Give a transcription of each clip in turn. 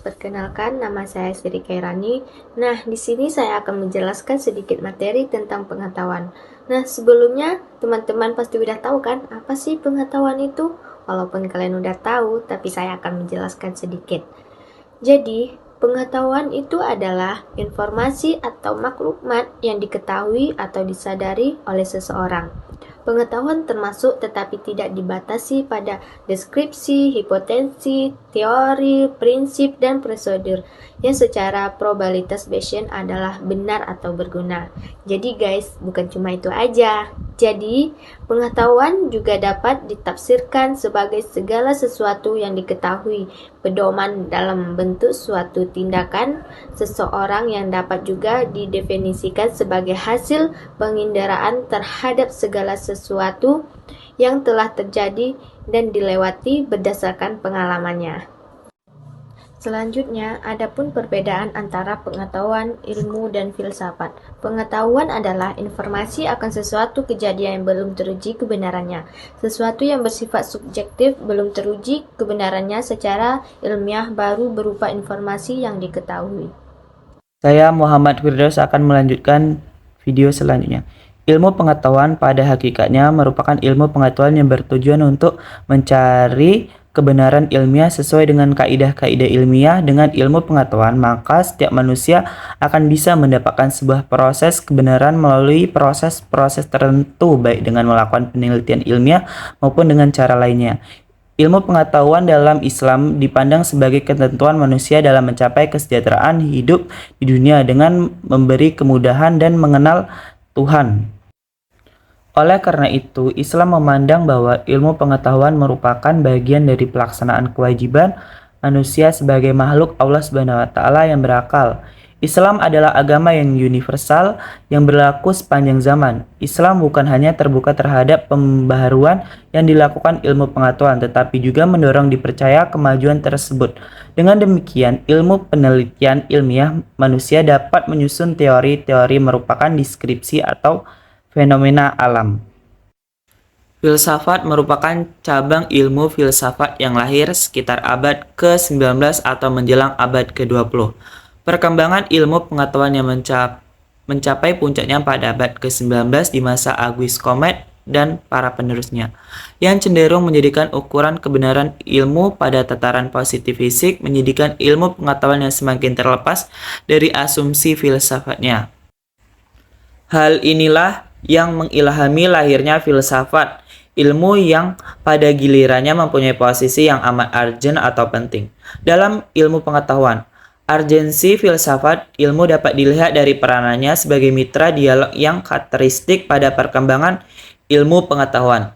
perkenalkan nama saya Sri Kairani. Nah, di sini saya akan menjelaskan sedikit materi tentang pengetahuan. Nah, sebelumnya teman-teman pasti udah tahu kan apa sih pengetahuan itu? Walaupun kalian udah tahu, tapi saya akan menjelaskan sedikit. Jadi, pengetahuan itu adalah informasi atau maklumat yang diketahui atau disadari oleh seseorang. Pengetahuan termasuk tetapi tidak dibatasi pada deskripsi, hipotesis, teori, prinsip, dan prosedur yang secara probabilitas Bayesian adalah benar atau berguna. Jadi guys, bukan cuma itu aja. Jadi, pengetahuan juga dapat ditafsirkan sebagai segala sesuatu yang diketahui, pedoman dalam bentuk suatu tindakan seseorang yang dapat juga didefinisikan sebagai hasil penginderaan terhadap segala sesuatu yang telah terjadi dan dilewati berdasarkan pengalamannya. Selanjutnya, adapun perbedaan antara pengetahuan, ilmu, dan filsafat. Pengetahuan adalah informasi akan sesuatu kejadian yang belum teruji kebenarannya. Sesuatu yang bersifat subjektif belum teruji kebenarannya secara ilmiah baru berupa informasi yang diketahui. Saya Muhammad Firdaus akan melanjutkan video selanjutnya. Ilmu pengetahuan pada hakikatnya merupakan ilmu pengetahuan yang bertujuan untuk mencari kebenaran ilmiah sesuai dengan kaidah-kaidah ilmiah. Dengan ilmu pengetahuan, maka setiap manusia akan bisa mendapatkan sebuah proses kebenaran melalui proses-proses tertentu, baik dengan melakukan penelitian ilmiah maupun dengan cara lainnya. Ilmu pengetahuan dalam Islam dipandang sebagai ketentuan manusia dalam mencapai kesejahteraan hidup di dunia dengan memberi kemudahan dan mengenal Tuhan. Oleh karena itu, Islam memandang bahwa ilmu pengetahuan merupakan bagian dari pelaksanaan kewajiban manusia sebagai makhluk Allah Subhanahu wa taala yang berakal. Islam adalah agama yang universal yang berlaku sepanjang zaman. Islam bukan hanya terbuka terhadap pembaharuan yang dilakukan ilmu pengetahuan, tetapi juga mendorong dipercaya kemajuan tersebut. Dengan demikian, ilmu penelitian ilmiah manusia dapat menyusun teori-teori merupakan deskripsi atau fenomena alam. Filsafat merupakan cabang ilmu filsafat yang lahir sekitar abad ke-19 atau menjelang abad ke-20. Perkembangan ilmu pengetahuan yang mencapai puncaknya pada abad ke-19 di masa Auguste Comte dan para penerusnya, yang cenderung menjadikan ukuran kebenaran ilmu pada tataran positif fisik, menjadikan ilmu pengetahuan yang semakin terlepas dari asumsi filsafatnya. Hal inilah yang mengilhami lahirnya filsafat, ilmu yang pada gilirannya mempunyai posisi yang amat urgent atau penting. Dalam ilmu pengetahuan, urgensi filsafat ilmu dapat dilihat dari peranannya sebagai mitra dialog yang karakteristik pada perkembangan ilmu pengetahuan.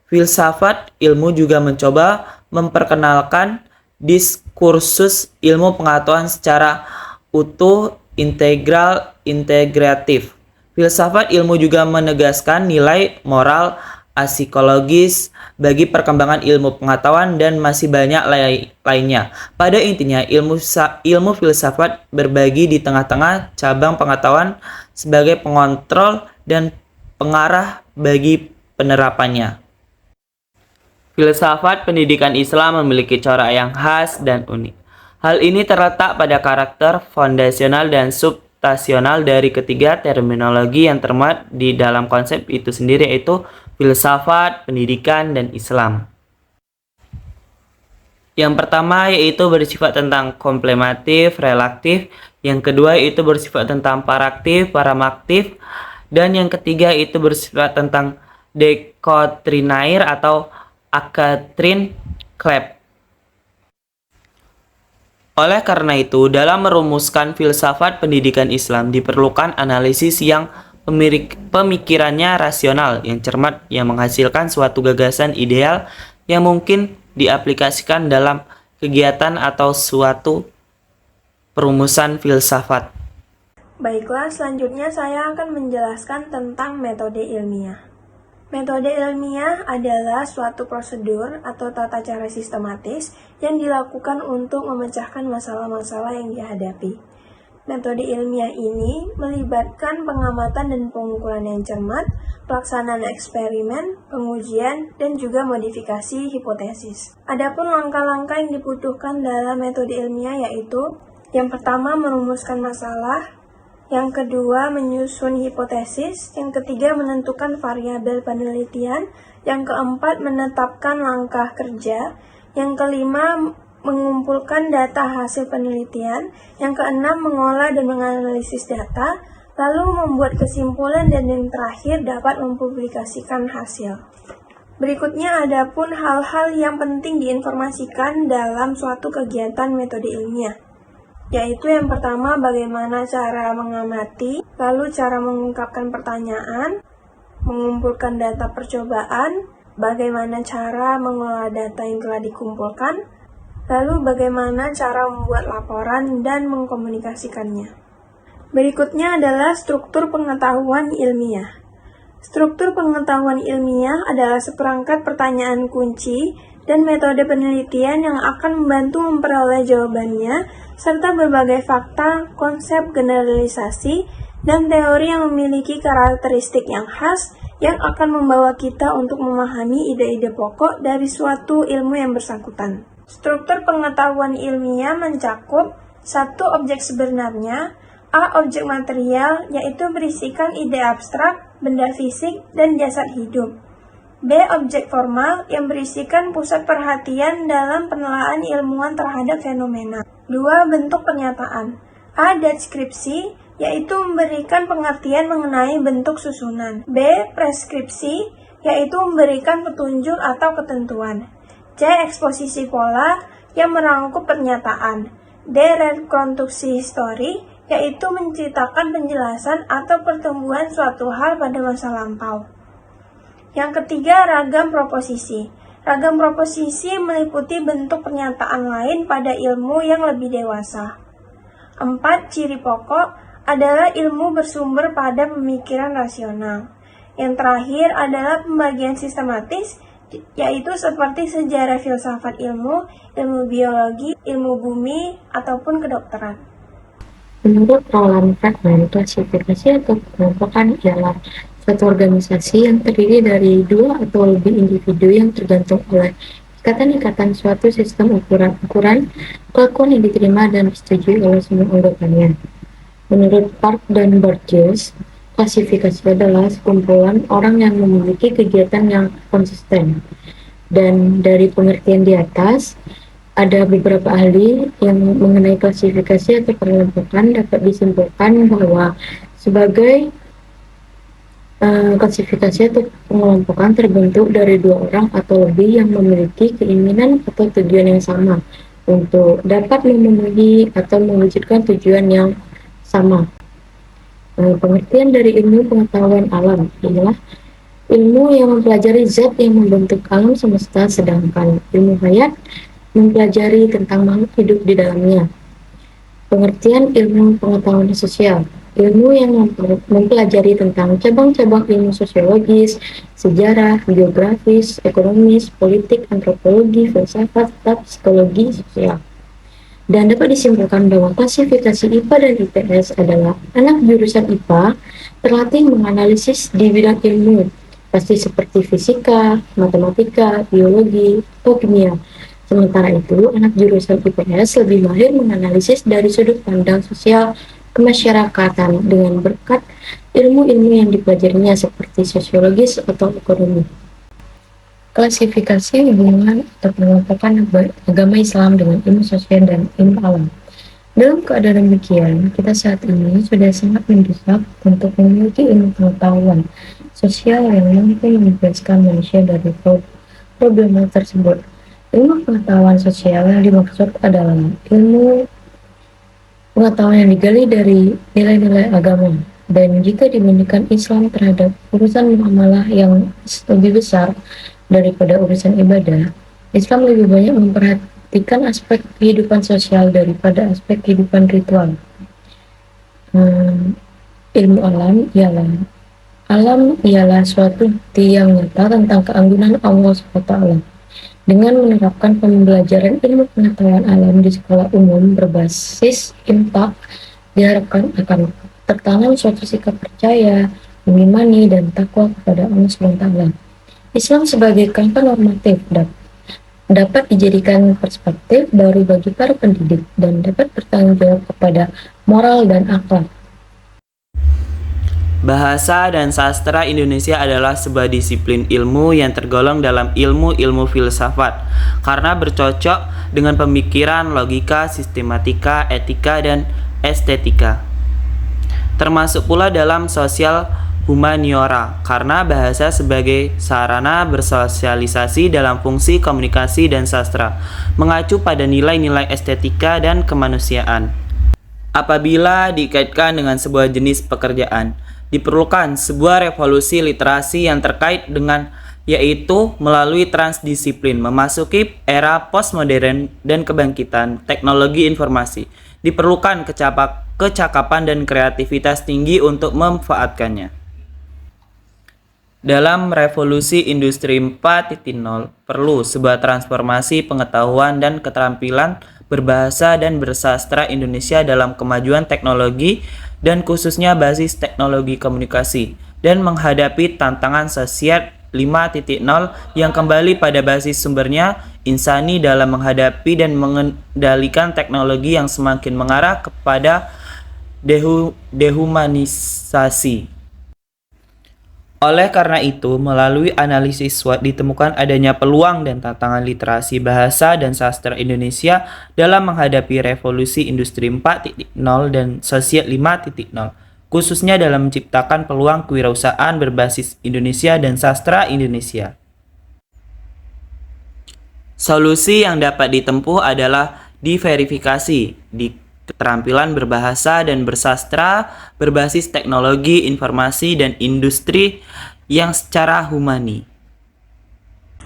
Filsafat ilmu juga mencoba memperkenalkan diskursus ilmu pengetahuan secara utuh, integral, integratif. Filsafat ilmu juga menegaskan nilai moral psikologis bagi perkembangan ilmu pengetahuan dan masih banyak lainnya. Pada intinya, ilmu filsafat berbagi di tengah-tengah cabang pengetahuan sebagai pengontrol dan pengarah bagi penerapannya. Filsafat pendidikan Islam memiliki corak yang khas dan unik. Hal ini terletak pada karakter fondasional dan substansial dari ketiga terminologi yang termuat di dalam konsep itu sendiri, yaitu filsafat, pendidikan, dan Islam. Yang pertama yaitu bersifat tentang komplematif, relaktif. Yang kedua itu bersifat tentang paraktif, paramaktif. Dan yang ketiga itu bersifat tentang dekotrinair atau akatrin klep. Oleh karena itu, dalam merumuskan filsafat pendidikan Islam diperlukan analisis yang pemikirannya rasional, yang cermat, yang menghasilkan suatu gagasan ideal yang mungkin diaplikasikan dalam kegiatan atau suatu perumusan filsafat. Baiklah, selanjutnya saya akan menjelaskan tentang metode ilmiah. Metode ilmiah adalah suatu prosedur atau tata cara sistematis yang dilakukan untuk memecahkan masalah-masalah yang dihadapi. Metode ilmiah ini melibatkan pengamatan dan pengukuran yang cermat, pelaksanaan eksperimen, pengujian, dan juga modifikasi hipotesis. Adapun langkah-langkah yang dibutuhkan dalam metode ilmiah yaitu yang pertama merumuskan masalah, yang kedua menyusun hipotesis, yang ketiga menentukan variabel penelitian, yang keempat menetapkan langkah kerja, yang kelima mengumpulkan data hasil penelitian, yang keenam mengolah dan menganalisis data, lalu membuat kesimpulan, dan yang terakhir dapat mempublikasikan hasil. Berikutnya adapun hal-hal yang penting diinformasikan dalam suatu kegiatan metode ilmiah, yaitu yang pertama bagaimana cara mengamati, lalu cara mengungkapkan pertanyaan, mengumpulkan data percobaan, bagaimana cara mengolah data yang telah dikumpulkan, lalu bagaimana cara membuat laporan dan mengkomunikasikannya. Berikutnya adalah struktur pengetahuan ilmiah. Struktur pengetahuan ilmiah adalah seperangkat pertanyaan kunci dan metode penelitian yang akan membantu memperoleh jawabannya, serta berbagai fakta, konsep generalisasi, dan teori yang memiliki karakteristik yang khas yang akan membawa kita untuk memahami ide-ide pokok dari suatu ilmu yang bersangkutan. Struktur pengetahuan ilmiah mencakup satu objek sebenarnya, A. Objek material, yaitu berisikan ide abstrak, benda fisik, dan jasad hidup. B. Objek formal, yang berisikan pusat perhatian dalam penelaahan ilmuwan terhadap fenomena. 2. Bentuk pernyataan. A. Deskripsi, yaitu memberikan pengertian mengenai bentuk susunan. B. Preskripsi, yaitu memberikan petunjuk atau ketentuan. C. Eksposisi pola, yang merangkup pernyataan. D. Rekonstruksi histori, yaitu menceritakan penjelasan atau pertumbuhan suatu hal pada masa lampau. Yang ketiga, ragam proposisi. Ragam proposisi meliputi bentuk pernyataan lain pada ilmu yang lebih dewasa. 4. Ciri pokok adalah ilmu bersumber pada pemikiran rasional. Yang terakhir adalah pembagian sistematis, yaitu seperti sejarah filsafat ilmu, ilmu biologi, ilmu bumi, ataupun kedokteran. Menurut Roland Friedman, klasifikasi atau pengelompokan ialah suatu organisasi yang terdiri dari dua atau lebih individu yang tergantung oleh ikatan-ikatan suatu sistem ukuran kelakuan yang diterima dan disetujui oleh semua anggotanya. Menurut Park dan Burgess, klasifikasi adalah sekumpulan orang yang memiliki kegiatan yang konsisten. Dan dari pengertian di atas, ada beberapa ahli yang mengenai klasifikasi atau pengelompokan dapat disimpulkan bahwa sebagai klasifikasi atau pengelompokan terbentuk dari dua orang atau lebih yang memiliki keinginan atau tujuan yang sama untuk dapat memenuhi atau mewujudkan tujuan yang sama. Pengertian dari ilmu pengetahuan alam adalah ilmu yang mempelajari zat yang membentuk alam semesta, sedangkan ilmu hayat mempelajari tentang makhluk hidup di dalamnya. Pengertian ilmu pengetahuan sosial, ilmu yang mempelajari tentang cabang-cabang ilmu sosiologis, sejarah, geografis, ekonomis, politik, antropologi, filsafat, psikologi, sosial. Dan dapat disimpulkan bahwa klasifikasi IPA dan IPS adalah anak jurusan IPA terlatih menganalisis di bidang ilmu, pasti seperti fisika, matematika, biologi, atau kimia. Sementara itu, anak jurusan IPS lebih mahir menganalisis dari sudut pandang sosial kemasyarakatan dengan berkat ilmu-ilmu yang dipelajarinya seperti sosiologis atau ekonomi. Klasifikasi hubungan atau pengelompokan agama Islam dengan ilmu sosial dan ilmu alam. Dalam keadaan demikian, kita saat ini sudah sangat mendesak untuk memiliki ilmu pengetahuan sosial yang mampu membebaskan manusia dari problema tersebut. Ilmu pengetahuan sosial yang dimaksud adalah ilmu pengetahuan yang digali dari nilai-nilai agama. Dan jika dibandingkan Islam terhadap urusan muamalah yang lebih besar daripada urusan ibadah, Islam lebih banyak memperhatikan aspek kehidupan sosial daripada aspek kehidupan ritual. Ilmu alam ialah suatu bukti yang nyata tentang keagungan Allah SWT. Dengan menerapkan pembelajaran ilmu pengetahuan alam di sekolah umum berbasis impak diharapkan akan tertanam suatu sikap percaya, mengimani, dan takwa kepada Allah SWT. Islam sebagai kantor normatif dapat dijadikan perspektif baru bagi para pendidik dan dapat bertanggung jawab kepada moral dan akhlak. Bahasa dan sastra Indonesia adalah sebuah disiplin ilmu yang tergolong dalam ilmu-ilmu filsafat karena bercocok dengan pemikiran, logika, sistematika, etika, dan estetika. Termasuk pula dalam sosial humaniora karena bahasa sebagai sarana bersosialisasi dalam fungsi komunikasi dan sastra, mengacu pada nilai-nilai estetika dan kemanusiaan. Apabila dikaitkan dengan sebuah jenis pekerjaan, diperlukan sebuah revolusi literasi yang terkait dengan, yaitu melalui transdisiplin memasuki era postmodern dan kebangkitan teknologi informasi. Diperlukan kecakapan dan kreativitas tinggi untuk memanfaatkannya. Dalam revolusi industri 4.0, perlu sebuah transformasi pengetahuan dan keterampilan berbahasa dan bersastra Indonesia dalam kemajuan teknologi dan khususnya basis teknologi komunikasi dan menghadapi tantangan sosial 5.0 yang kembali pada basis sumbernya insani dalam menghadapi dan mengendalikan teknologi yang semakin mengarah kepada dehumanisasi. Oleh karena itu, melalui analisis SWOT ditemukan adanya peluang dan tantangan literasi bahasa dan sastra Indonesia dalam menghadapi revolusi industri 4.0 dan sosial 5.0, khususnya dalam menciptakan peluang kewirausahaan berbasis Indonesia dan sastra Indonesia. Solusi yang dapat ditempuh adalah diverifikasi di keterampilan berbahasa dan bersastra berbasis teknologi, informasi, dan industri yang secara humani.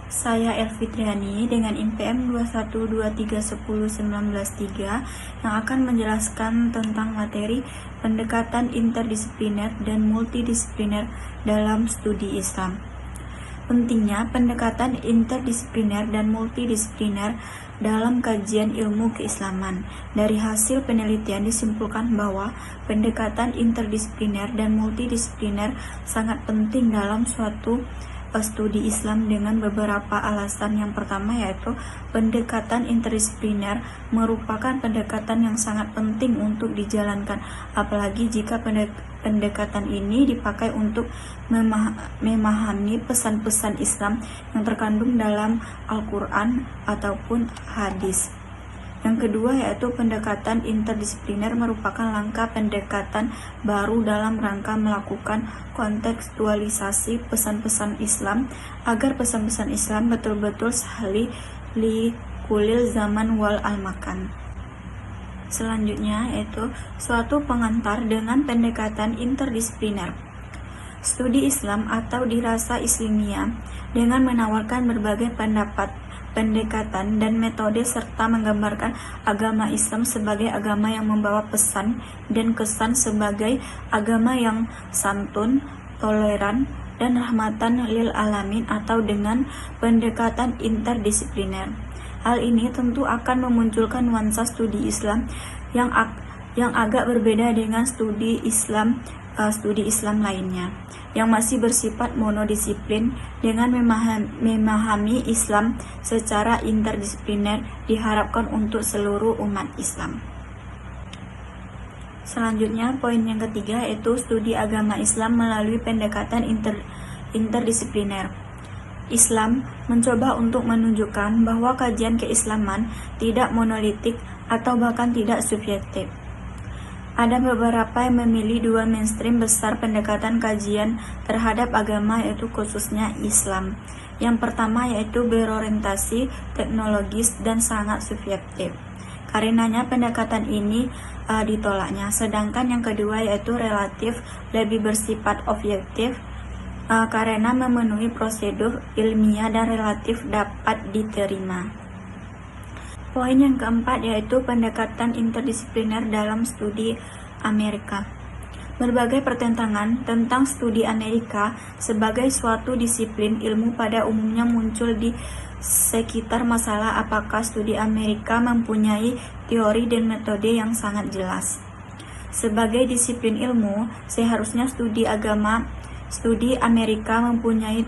Saya Elfitriani dengan IMPM 21231019 yang akan menjelaskan tentang materi pendekatan interdisipliner dan multidisipliner dalam studi Islam. Pentingnya pendekatan interdisipliner dan multidisipliner dalam kajian ilmu keislaman. Dari hasil penelitian disimpulkan bahwa pendekatan interdisipliner dan multidisipliner sangat penting dalam suatu studi Islam dengan beberapa alasan. Yang pertama yaitu pendekatan interdisipliner merupakan pendekatan yang sangat penting untuk dijalankan, apalagi jika pendekatan ini dipakai untuk memahami pesan-pesan Islam yang terkandung dalam Al-Quran ataupun hadis. Yang kedua yaitu pendekatan interdisipliner merupakan langkah pendekatan baru dalam rangka melakukan kontekstualisasi pesan-pesan Islam agar pesan-pesan Islam betul-betul sahli li kulil zaman wal al-makan. Selanjutnya yaitu suatu pengantar dengan pendekatan interdisipliner. Studi Islam atau dirasa Islamiyah dengan menawarkan berbagai pendapat, pendekatan, dan metode serta menggambarkan agama Islam sebagai agama yang membawa pesan dan kesan sebagai agama yang santun, toleran, dan rahmatan lil alamin atau dengan pendekatan interdisipliner. Hal ini tentu akan memunculkan nuansa studi Islam yang agak berbeda dengan studi Islam lainnya yang masih bersifat monodisiplin. Dengan memahami Islam secara interdisipliner diharapkan untuk seluruh umat Islam. Selanjutnya, poin yang ketiga yaitu studi agama Islam melalui pendekatan interdisipliner. Islam mencoba untuk menunjukkan bahwa kajian keislaman tidak monolitik atau bahkan tidak subjektif. Ada beberapa yang memilih dua mainstream besar pendekatan kajian terhadap agama yaitu khususnya Islam. Yang pertama yaitu berorientasi teknologis dan sangat subjektif. Karenanya pendekatan ini ditolaknya. Sedangkan yang kedua yaitu relatif, lebih bersifat objektif karena memenuhi prosedur ilmiah dan relatif dapat diterima. Poin yang keempat yaitu pendekatan interdisipliner dalam studi Amerika. Berbagai pertentangan tentang studi Amerika sebagai suatu disiplin ilmu pada umumnya muncul di sekitar masalah apakah studi Amerika mempunyai teori dan metode yang sangat jelas. Sebagai disiplin ilmu, seharusnya studi Amerika mempunyai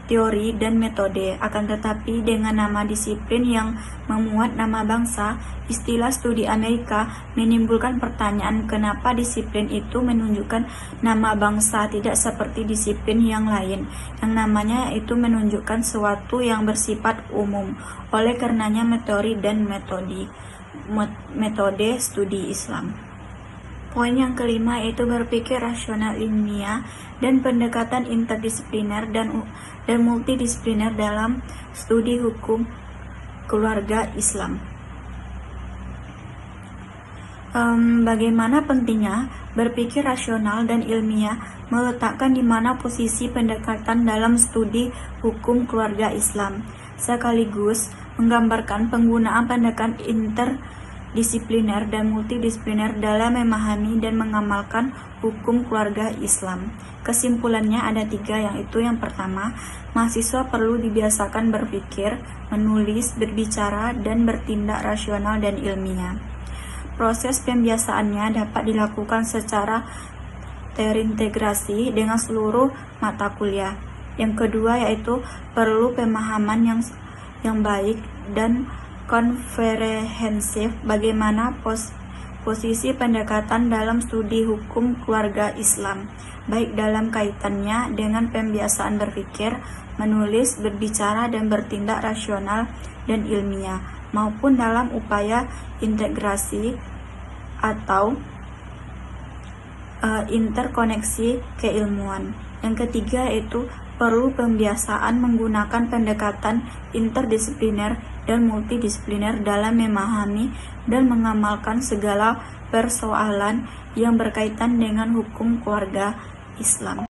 teori dan metode. Akan tetapi dengan nama disiplin yang memuat nama bangsa, istilah studi Amerika menimbulkan pertanyaan kenapa disiplin itu menunjukkan nama bangsa, tidak seperti disiplin yang lain yang namanya itu menunjukkan sesuatu yang bersifat umum. Oleh karenanya teori dan metode studi Islam. Poin yang kelima yaitu berpikir rasional ilmiah dan pendekatan interdisipliner dan multidisipliner dalam studi hukum keluarga Islam. Bagaimana pentingnya berpikir rasional dan ilmiah meletakkan di mana posisi pendekatan dalam studi hukum keluarga Islam, sekaligus menggambarkan penggunaan pendekatan interdisipliner dan multidisipliner dalam memahami dan mengamalkan hukum keluarga Islam. Kesimpulannya ada 3, yaitu yang pertama, mahasiswa perlu dibiasakan berpikir, menulis, berbicara, dan bertindak rasional dan ilmiah. Proses pembiasaannya dapat dilakukan secara terintegrasi dengan seluruh mata kuliah. Yang kedua yaitu perlu pemahaman yang baik dan komprehensif bagaimana posisi pendekatan dalam studi hukum keluarga Islam, baik dalam kaitannya dengan pembiasaan berpikir, menulis, berbicara, dan bertindak rasional dan ilmiah, maupun dalam upaya integrasi atau interkoneksi keilmuan. Yang ketiga yaitu perlu pembiasaan menggunakan pendekatan interdisipliner dan multidisipliner dalam memahami dan mengamalkan segala persoalan yang berkaitan dengan hukum keluarga Islam.